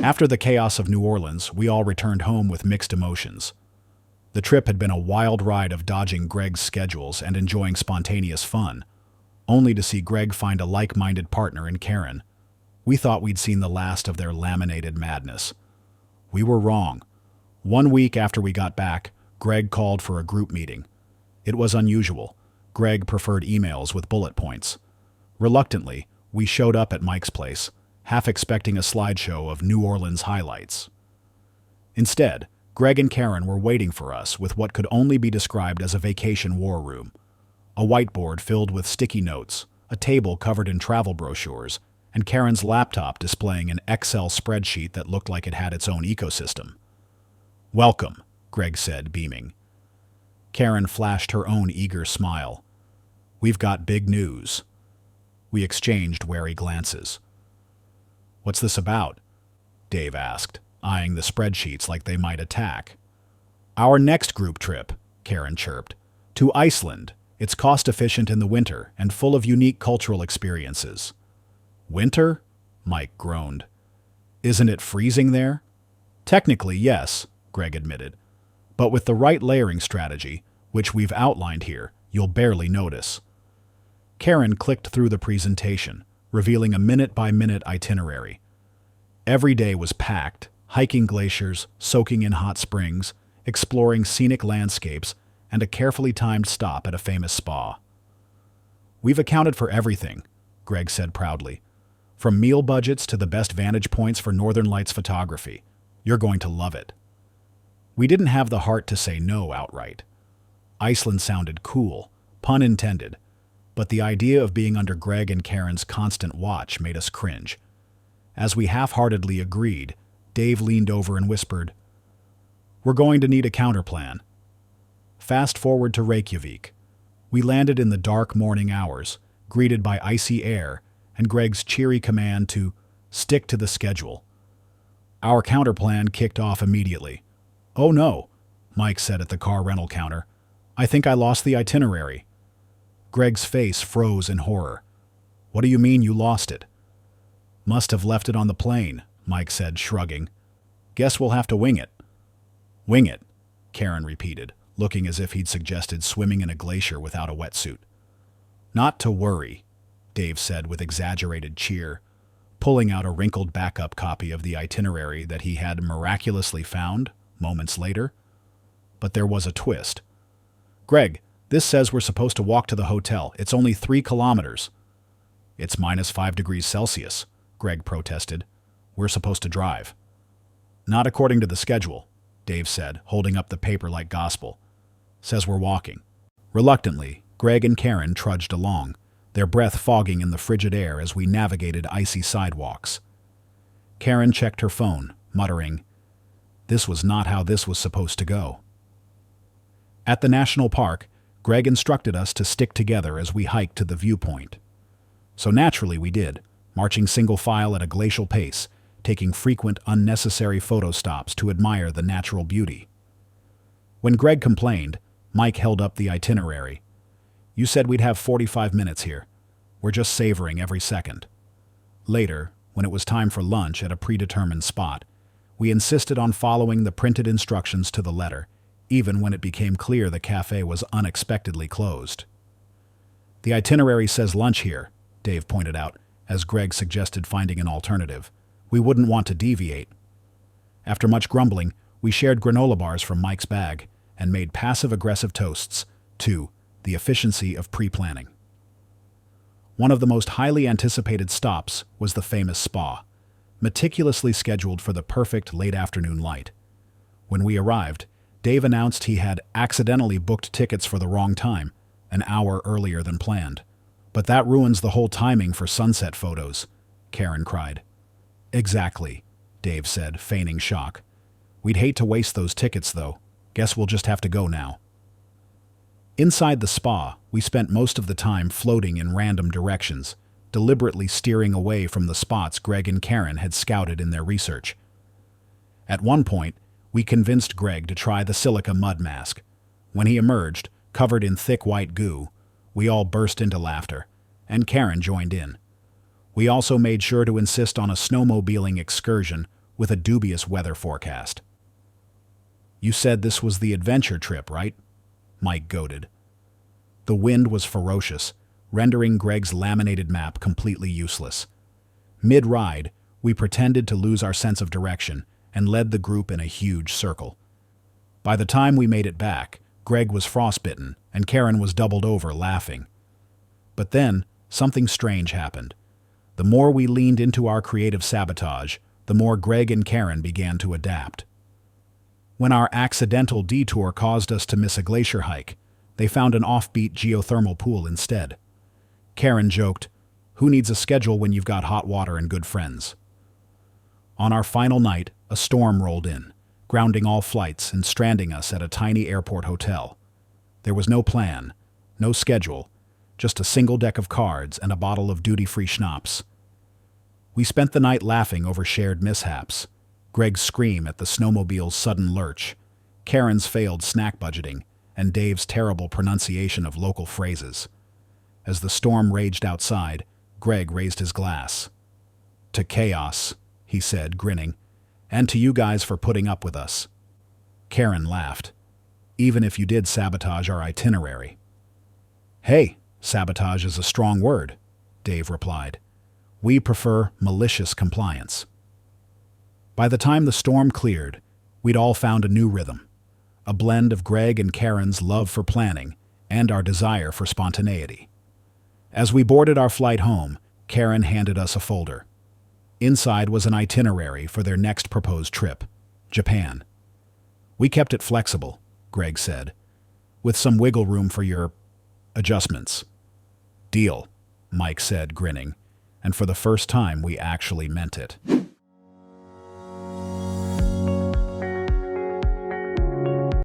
After the chaos of New Orleans, we all returned home with mixed emotions. The trip had been a wild ride of dodging Greg's schedules and enjoying spontaneous fun, only to see Greg find a like-minded partner in Karen. We thought we'd seen the last of their laminated madness. We were wrong. 1 week after we got back, Greg called for a group meeting. It was unusual. Greg preferred emails with bullet points. Reluctantly, we showed up at Mike's place, half expecting a slideshow of New Orleans highlights. Instead, Greg and Karen were waiting for us with what could only be described as a vacation war room. A whiteboard filled with sticky notes, a table covered in travel brochures, and Karen's laptop displaying an Excel spreadsheet that looked like it had its own ecosystem. "Welcome," Greg said, beaming. Karen flashed her own eager smile. "We've got big news." We exchanged wary glances. "What's this about?" Dave asked, eyeing the spreadsheets like they might attack. "Our next group trip," Karen chirped, "to Iceland. It's cost-efficient in the winter and full of unique cultural experiences." "Winter?" Mike groaned. "Isn't it freezing there?" "Technically, yes," Greg admitted. "But with the right layering strategy, which we've outlined here, you'll barely notice." Karen clicked through the presentation, revealing a minute-by-minute itinerary. Every day was packed, hiking glaciers, soaking in hot springs, exploring scenic landscapes, and a carefully timed stop at a famous spa. "We've accounted for everything," Greg said proudly. "From meal budgets to the best vantage points for Northern Lights photography. You're going to love it." We didn't have the heart to say no outright. Iceland sounded cool, pun intended, but the idea of being under Greg and Karen's constant watch made us cringe. As we half-heartedly agreed, Dave leaned over and whispered, "We're going to need a counterplan." Fast forward to Reykjavik. We landed in the dark morning hours, greeted by icy air and Greg's cheery command to stick to the schedule. Our counterplan kicked off immediately. "Oh no," Mike said at the car rental counter. "I think I lost the itinerary." Greg's face froze in horror. "What do you mean you lost it?" "Must have left it on the plane," Mike said, shrugging. "Guess we'll have to wing it." "Wing it," Karen repeated, looking as if he'd suggested swimming in a glacier without a wetsuit. "Not to worry," Dave said with exaggerated cheer, pulling out a wrinkled backup copy of the itinerary that he had miraculously found moments later. But there was a twist. "Greg, this says we're supposed to walk to the hotel. It's only 3 kilometers. "It's -5 degrees Celsius, Greg protested. "We're supposed to drive." "Not according to the schedule," Dave said, holding up the paper like gospel. "Says we're walking." Reluctantly, Greg and Karen trudged along, their breath fogging in the frigid air as we navigated icy sidewalks. Karen checked her phone, muttering, "This was not how this was supposed to go." At the national park, Greg instructed us to stick together as we hiked to the viewpoint. So naturally we did, marching single file at a glacial pace, taking frequent unnecessary photo stops to admire the natural beauty. When Greg complained, Mike held up the itinerary. "You said we'd have 45 minutes here. We're just savoring every second." Later, when it was time for lunch at a predetermined spot, we insisted on following the printed instructions to the letter, even when it became clear the cafe was unexpectedly closed. "The itinerary says lunch here," Dave pointed out, as Greg suggested finding an alternative. "We wouldn't want to deviate." After much grumbling, we shared granola bars from Mike's bag and made passive-aggressive toasts to the efficiency of pre-planning. One of the most highly anticipated stops was the famous spa, meticulously scheduled for the perfect late-afternoon light. When we arrived, Dave announced he had accidentally booked tickets for the wrong time, an hour earlier than planned. "But that ruins the whole timing for sunset photos," Karen cried. "Exactly," Dave said, feigning shock. "We'd hate to waste those tickets, though. Guess we'll just have to go now." Inside the spa, we spent most of the time floating in random directions, deliberately steering away from the spots Greg and Karen had scouted in their research. At one point, we convinced Greg to try the silica mud mask. When he emerged, covered in thick white goo, we all burst into laughter, and Karen joined in. We also made sure to insist on a snowmobiling excursion with a dubious weather forecast. "You said this was the adventure trip, right?" Mike goaded. The wind was ferocious, rendering Greg's laminated map completely useless. Mid-ride, we pretended to lose our sense of direction and led the group in a huge circle. By the time we made it back, Greg was frostbitten and Karen was doubled over laughing. But then, something strange happened. The more we leaned into our creative sabotage, the more Greg and Karen began to adapt. When our accidental detour caused us to miss a glacier hike, they found an offbeat geothermal pool instead. Karen joked, "Who needs a schedule when you've got hot water and good friends?" On our final night, a storm rolled in, grounding all flights and stranding us at a tiny airport hotel. There was no plan, no schedule, just a single deck of cards and a bottle of duty-free schnapps. We spent the night laughing over shared mishaps. Greg's scream at the snowmobile's sudden lurch, Karen's failed snack budgeting, and Dave's terrible pronunciation of local phrases. As the storm raged outside, Greg raised his glass. "To chaos," he said, grinning, "and to you guys for putting up with us." Karen laughed. "Even if you did sabotage our itinerary." "Hey, sabotage is a strong word," Dave replied. "We prefer malicious compliance." By the time the storm cleared, we'd all found a new rhythm, a blend of Greg and Karen's love for planning and our desire for spontaneity. As we boarded our flight home, Karen handed us a folder. Inside was an itinerary for their next proposed trip, Japan. "We kept it flexible," Greg said, "with some wiggle room for your adjustments." "Deal," Mike said, grinning, and for the first time we actually meant it.